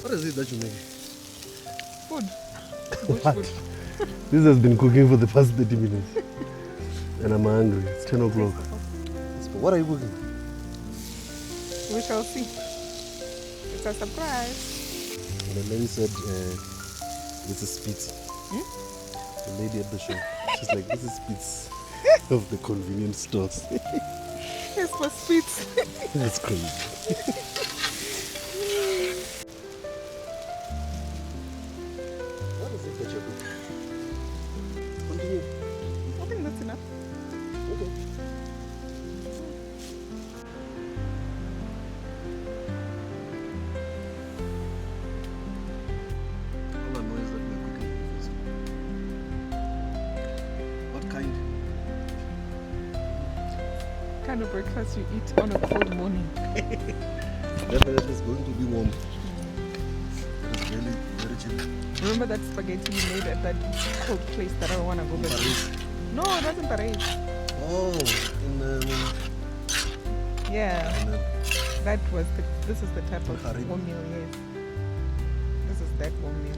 What is it that you make? Food. Bush What? food. This has been cooking for the past 30 minutes. And I'm hungry. It's 10 o'clock. What are you cooking? We shall see. It's a surprise. And the lady said, this is Spitz. The lady at the shop. She's like, this is Spitz of the convenience stores. It's for sweets. That's crazy. What is it that you're cooking? Continue. I think that's enough. Okay. All I know is that we're cooking breakfast. What kind? Kind of breakfast you eat on a cold morning. Definitely it's going to be warm. It's really very cheap. Remember that spaghetti you made at that cold place that I want to go back to? Paris. No, it wasn't Paris. Oh, Yeah, that was this is the type of Paris. warm meal, yes. This is that warm meal.